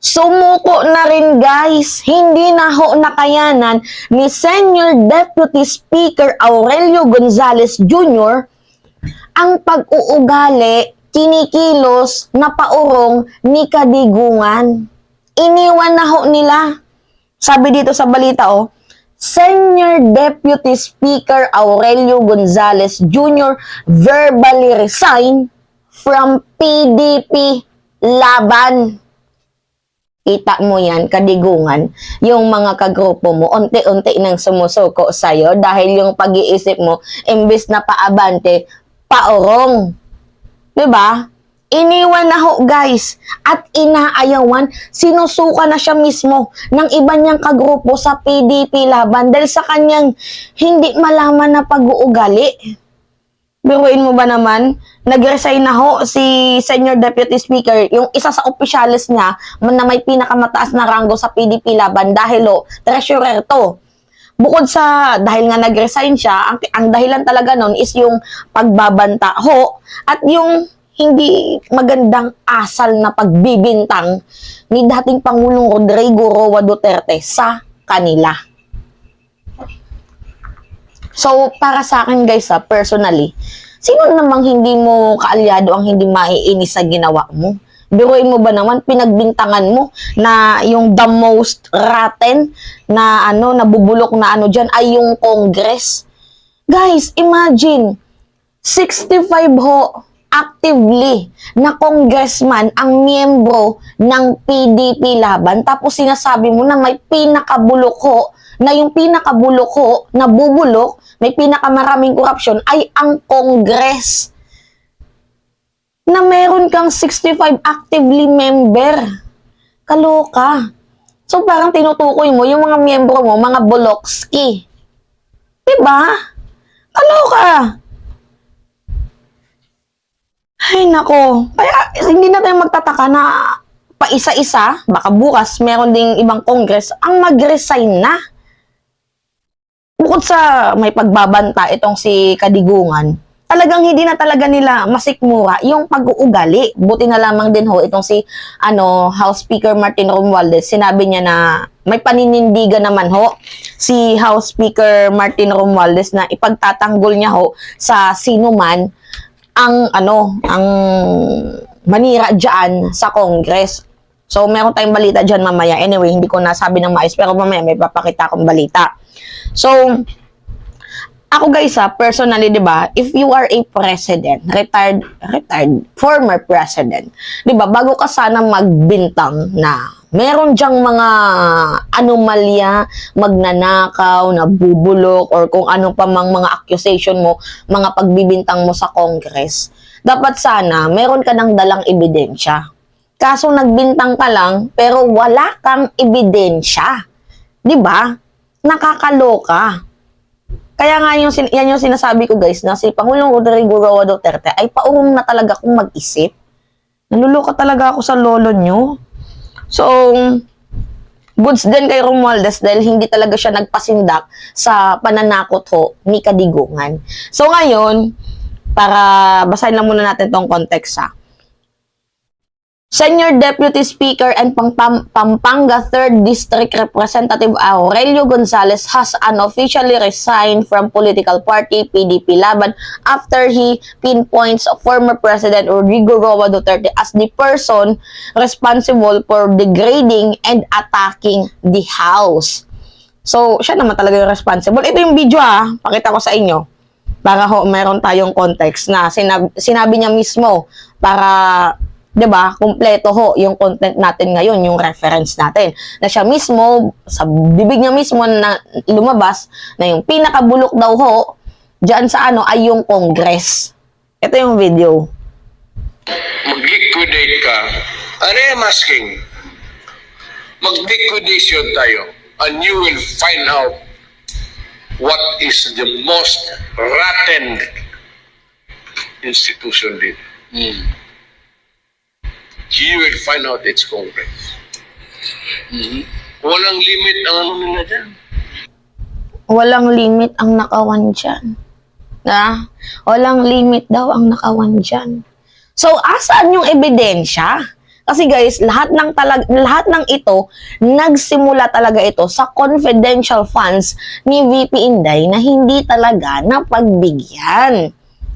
Sumuko na rin guys, hindi na ho nakayanan ni Senior Deputy Speaker Aurelio Gonzales Jr. ang pag-uugali, kinikilos na paurong ni Kadigungan. Iniwan na ho nila. Sabi dito sa balita Senior Deputy Speaker Aurelio Gonzales Jr. verbally resigned from PDP Laban. Kita mo yan, Kadigungan, yung mga kagrupo mo, unti-unti nang sumusuko sa'yo dahil yung pag-iisip mo, imbis na paabante, paurong. Diba? Iniwan na ho, guys. At inaayawan, sinusuka na siya mismo ng iba niyang kagrupo sa PDP Laban dahil sa kanyang hindi malaman na pag-uugali. Biruin mo ba naman? Nag-resign na ho si Senior Deputy Speaker, yung isa sa opisyalis niya na may pinakamataas na ranggo sa PDP Laban dahil treasurer to. Bukod sa, dahil nga nag-resign siya, ang dahilan talaga nun is yung pagbabanta ho at yung hindi magandang asal na pagbibintang ni dating Pangulong Rodrigo Roa Duterte sa kanila. So, para sa akin guys, personally, sino namang hindi mo kaalyado ang hindi maiinis sa ginawa mo? Biruin mo ba naman, pinagbintangan mo na yung the most rotten na nabubulok na dyan ay yung Congress. Guys, imagine, 65 ho, actively na congressman ang miyembro ng PDP Laban. Tapos sinasabi mo na may pinakabulok ho, na yung pinakabulok ho, na bubulok, may pinakamaraming korupsyon ay ang Congress. Na meron kang 65 actively member. Kaloka. So parang tinutukoy mo yung mga miyembro mo, mga bulokski. Diba? Kaloka. Ay nako. Kaya hindi na tayo magtataka na paisa-isa, baka bukas meron ding ibang Congress ang mag-resign na. Bukod sa may pagbabanta itong si Kadigungan, talagang hindi na talaga nila masikmura yung pag-uugali. Buti na lamang din ho itong si House Speaker Martin Romualdez. Sinabi niya na may paninindigan naman ho si House Speaker Martin Romualdez na ipagtatanggol niya ho sa sino man ang manira diyan sa Congress. So meron tayong balita diyan mamaya. Anyway, hindi ko nasabi ng maayos pero mamaya may papakita akong balita. So, ako guys personally, 'di ba, if you are a president, retired former president, 'di ba, bago ka sana magbintang na meron diyang mga anomalya, magnanakaw, nabubulok, or kung ano pa mang mga accusation mo, mga pagbibintang mo sa Congress, dapat sana meron ka ng dalang ebidensya. Kaso nagbintang ka lang, pero wala kang ebidensya. 'Di ba? Nakakaloka. Kaya nga yan yung sinasabi ko guys, na si Pangulong Rodrigo Roa Duterte ay paurong na talaga kung mag-isip. Naluluka talaga ako sa lolo nyo. So, goods din kay Romualdez dahil hindi talaga siya nagpasindak sa pananakot ho ni Kadigungan. So ngayon, para basahin lang muna natin tong context Senior Deputy Speaker and Pampanga 3rd District Representative Aurelio Gonzales has unofficially resigned from political party PDP Laban after he pinpoints former President Rodrigo Roa Duterte as the person responsible for degrading and attacking the House. So, siya naman talaga yung responsible. Ito yung video pakita ko sa inyo. Para meron tayong context na sinabi niya mismo para 'di ba? Kumpleto ho yung content natin ngayon, yung reference natin. Na siya mismo sa bibig niya mismo na lumabas na yung pinakabulok daw ho diyan sa ay yung Congress. Ito yung video. Mag-liquidate ka. Ano yung asking? Mag-liquidation tayo and you will find out what is the most rotten institution dito. You will find out it's Congress. Walang limit ang nila dyan. Walang limit ang nakawan dyan. Walang limit daw ang nakawan dyan. So, asaan yung ebidensya Kasi guys, lahat ng ito nagsimula talaga ito sa confidential funds ni VP Inday na hindi talaga napagbigyan.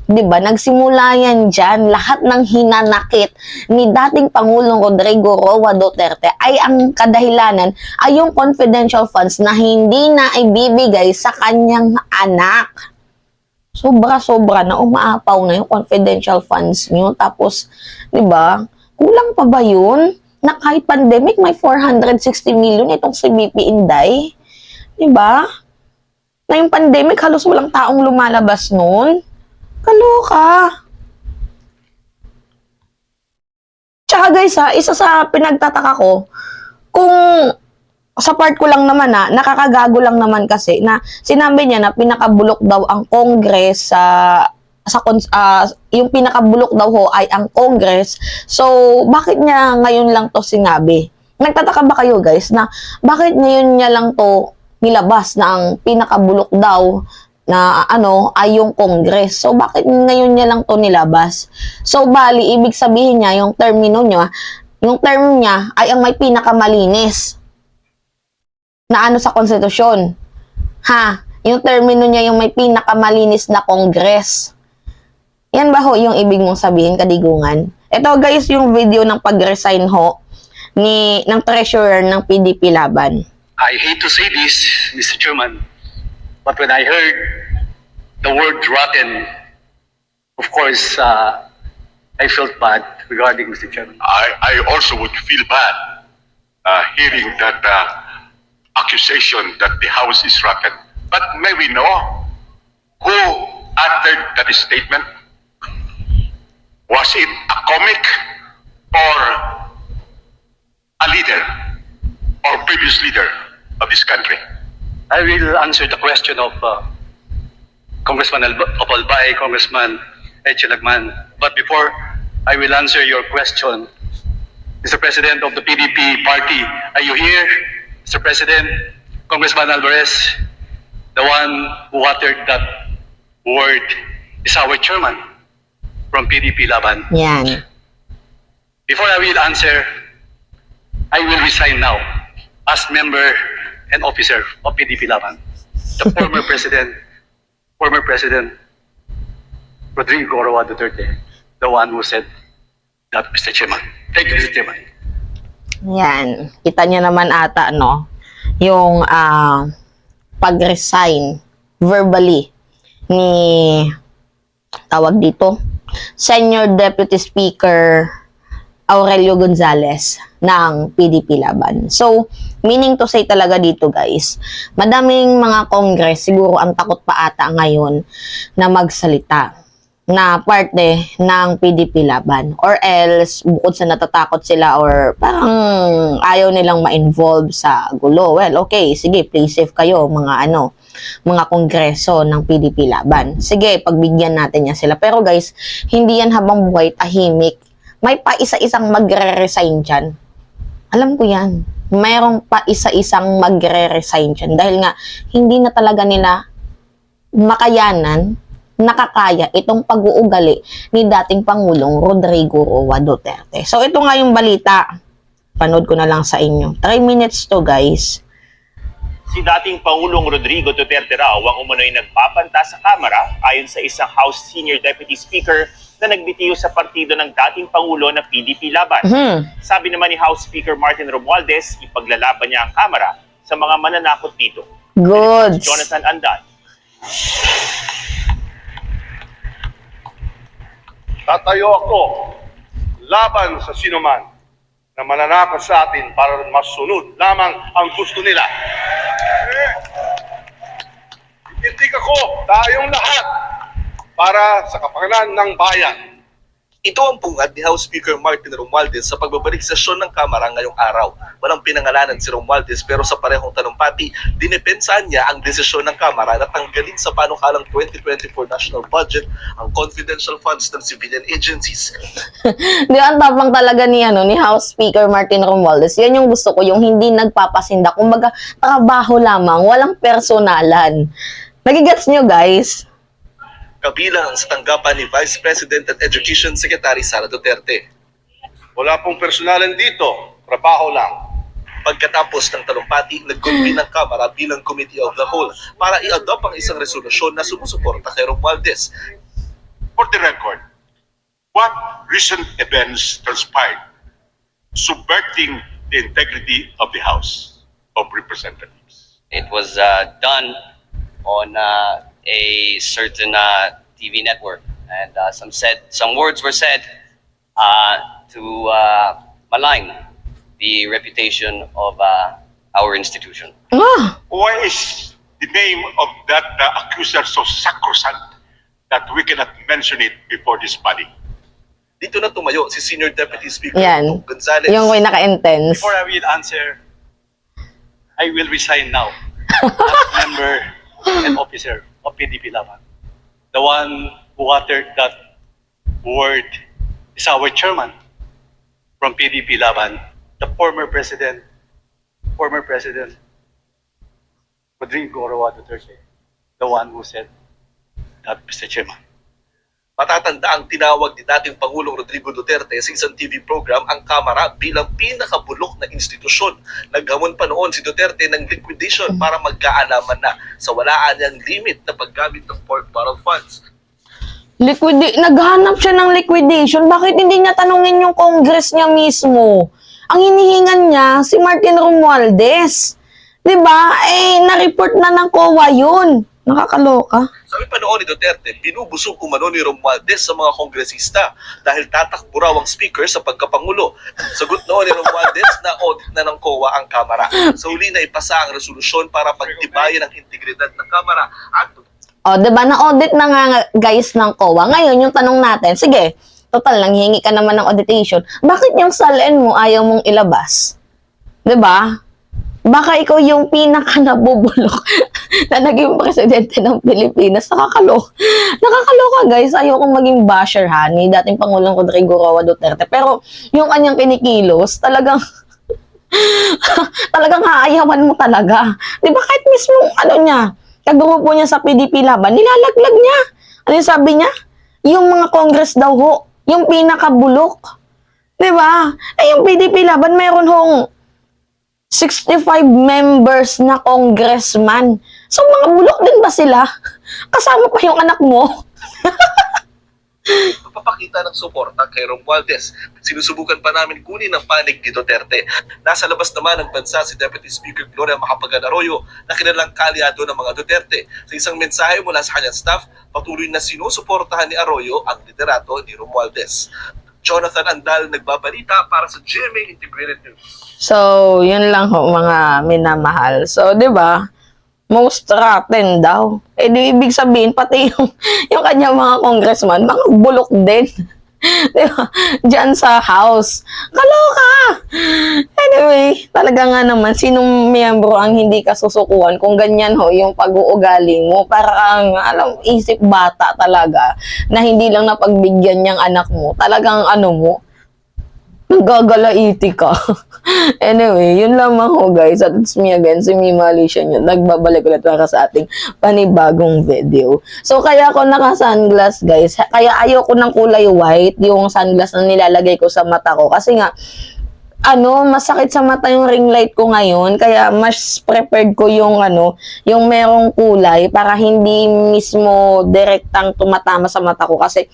'Di ba? Nagsimula yan diyan. Lahat ng hinanakit ni dating Pangulong Rodrigo Roa Duterte ay ang kadahilanan ay yung confidential funds na hindi na ibibigay sa kanyang anak. Sobra-sobra na umaapaw na yung confidential funds nyo. Tapos, 'di ba? Kulang pa ba yun? Na kahit pandemic may 460 million itong si VP Inday. 'Di ba? Na yung pandemic halos walang taong lumalabas noon. Kaloka. Tsaka guys isa sa pinagtataka ko, kung sa part ko lang naman nakakagago lang naman kasi na sinabi niya na pinakabulok daw ang Congress yung pinakabulok daw ho ay ang Congress. So, bakit niya ngayon lang to sinabi? Nagtataka ba kayo guys na bakit ngayon niya lang to nilabas na ang pinakabulok daw na ay yung Congress. So, bakit ngayon niya lang to nilabas? So, bali, ibig sabihin niya, yung term niya ay ang may pinakamalinis na sa konstitusyon. Yung termino niya yung may pinakamalinis na Congress. Yan ba ho yung ibig mong sabihin, kadigungan? Ito guys, yung video ng pag-resign ho ng treasurer ng PDP Laban. I hate to say this, Mr. Chairman, but when I heard the word rotten, of course, I felt bad regarding Mr. Chairman. I also would feel bad hearing that accusation that the House is rotten. But may we know who uttered that statement? Was it a comic or a leader or previous leader of this country? I will answer the question of Congressman Albay, Congressman Eche Lagman. But before I will answer your question, Mr. President of the PDP party, are you here? Mr. President, Congressman Alvarez, the one who uttered that word is our chairman from PDP Laban. Yan. Before I will answer, I will resign now as member and officer of PDP Laban. The former President Rodrigo Roa Duterte, the one who said that, Mr. Chairman. Thank you, Mr. Chairman. Yan. Kita niya naman ata, yung pag-resign verbally ni tawag dito, Senior Deputy Speaker Aurelio Gonzales ng PDP Laban. So, meaning to say talaga dito guys, madaming mga Congress, siguro ang takot pa ata ngayon na magsalita na parte ng PDP Laban. Or else, bukod sa natatakot sila or parang ayaw nilang ma-involve sa gulo. Well, okay, sige, play safe kayo mga mga kongreso ng PDP Laban. Sige, pagbigyan natin yan sila. Pero guys, hindi yan habang buhay tahimik. May pa isa-isang magre-resign dyan. Alam ko yan. Mayroong pa isa-isang magre-resign dyan. Dahil nga, hindi na talaga nila nakakaya itong pag-uugali ni dating Pangulong Rodrigo Roa Duterte. So, ito nga yung balita. Panood ko na lang sa inyo. 3 minutes to, guys. Si dating Pangulong Rodrigo Duterte raw ang umano'y nagpapanta sa Kamara ayon sa isang House Senior Deputy Speaker na nagbitiw sa partido ng dating Pangulo na PDP Laban. Sabi naman ni House Speaker Martin Romualdez, ipaglalaban niya ang Kamara sa mga mananakot dito. Good. Jonathan Andan. Tatayo ako laban sa sinuman na mananakot sa atin para masunod lamang ang gusto nila. Itindig ako tayong lahat para sa kapakanan ng bayan. Ito ang bungad ni House Speaker Martin Romualdez sa pagbabalik sesyon ng Kamara ngayong araw. Walang pinangalanan si Romualdez pero sa parehong talumpati, dinepensaan niya ang desisyon ng Kamara na tanggalin sa panukalang 2024 national budget ang confidential funds ng civilian agencies. Di ba, ang tapang talaga ni House Speaker Martin Romualdez. Yan yung gusto ko, yung hindi nagpapasinda. Kumbaga, trabaho lamang, walang personalan. Nagigets nyo, guys? Kabilang sa tanggapan ni Vice President at Education Secretary Sara Duterte. Wala pong personalan dito. Trabaho lang. Pagkatapos ng talumpati, nag-convene ng Kamara bilang Committee of the Whole para i-adopt ang isang resolusyon na sumusuporta kay Romualdez. For the record, what recent events transpired subverting the integrity of the House of Representatives? It was done on a certain TV network, and some words were said to malign the reputation of our institution. Ah, Why is the name of that accuser so sacrosanct that we cannot mention it before this body? Dito na tumayo si Senior Deputy Speaker yan. Gonzales. Yung may naka-intense. Before I will answer, I will resign now as member and officer of PDP Laban. The one who uttered that word is our chairman from PDP Laban, the former president, Rodrigo Roa Duterte, the one who said that, Mr. Chairman. Matatanda ang tinawag ni dating Pangulong Rodrigo Duterte sa isang TV program ang Kamara bilang pinakabulok na institusyon. Naghamon pa noon si Duterte ng liquidation para magkaalaman na sa walaan niyang limit na paggamit ng pork barrel funds. Naghanap siya ng liquidation. Bakit hindi niya tanungin yung Congress niya mismo? Ang hinihingan niya, si Martin Romualdez. Diba? Na-report na ng COA yun. Nakakaloka. Sabi pa noon ni Duterte, binubusog umano ni Romualdez sa mga kongresista dahil tatakbo raw ang speaker sa pagkapangulo. Sagot noon ni Romualdez na audit na ng COA ang Kamara. Sa huli na ipasa ang resolusyon para pagtibayin ang integridad ng Kamara at Diba? Na-audit na nga guys ng COA. Ngayon, yung tanong natin, sige, total, nanghihingi ka naman ng auditation. Bakit yung salin mo ayaw mong ilabas? Diba? Baka ikaw yung pinaka-nabubulok na naging presidente ng Pilipinas. Nakakaloka guys. Ayokong maging basher ha ni dating Pangulong Rodrigo Roa Duterte. Pero yung kanyang kinikilos, talagang haayawan mo talaga. Di ba kahit mismo kagrupo niya sa PDP Laban, nilalaglag niya. Ano yung sabi niya? Yung mga Congress daw ho, yung pinakabulok. Di ba? Yung PDP Laban, mayroon hong 65 members na congressman. So, mga bulok din ba sila? Kasama pa yung anak mo? pagpapakita ng suporta kay Romualdez. Sinusubukan pa namin kunin ang panig ni Duterte. Nasa labas naman ng bansa si Deputy Speaker Gloria Macapagal Arroyo na kilalang kalyado ng mga Duterte. Sa isang mensahe mula sa kanyang staff, patuloy na sinusuportahan ni Arroyo ang liderato ni Romualdez. Jonathan Andal nagbabalita para sa GMA Integrated News. So, yun lang ho mga minamahal. So, di ba? Most rotten daw. Di ibig sabihin, pati yung kanyang mga congressman, mga bulok din. Di ba? Diyan sa house. Kaloka! Anyway, talaga nga naman, sinong miyembro ang hindi ka susukuan kung ganyan ho yung pag-uugali mo. Parang, isip bata talaga na hindi lang napagbigyan niyang anak mo. Talagang mo, nagagalaiti ka. Anyway, yun lamang ho guys. At it's me again, si Mima Alicia nyo. Nagbabalik ulit para sa ating panibagong video. So, kaya ako naka-sunglass guys. Kaya ayoko ng kulay white, yung sunglass na nilalagay ko sa mata ko. Kasi nga, masakit sa mata yung ring light ko ngayon. Kaya mas prepared ko yung yung merong kulay para hindi mismo direktang tumatama sa mata ko. Kasi,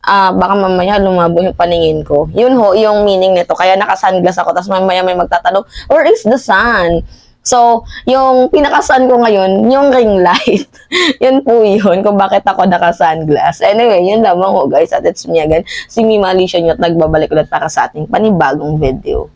baka mamaya lumabo yung paningin ko. Yun ho, yung meaning nito. Kaya naka-sunglass ako. Tapos mamaya may magtatanong, where is the sun? So, yung pinaka-sun ko ngayon, yung ring light. Yun po yun, kung bakit ako naka-sunglass. Anyway, yun lamang ho guys. At it's me again, si Mima Alicia nyo at nagbabalik ulit para sa ating panibagong video.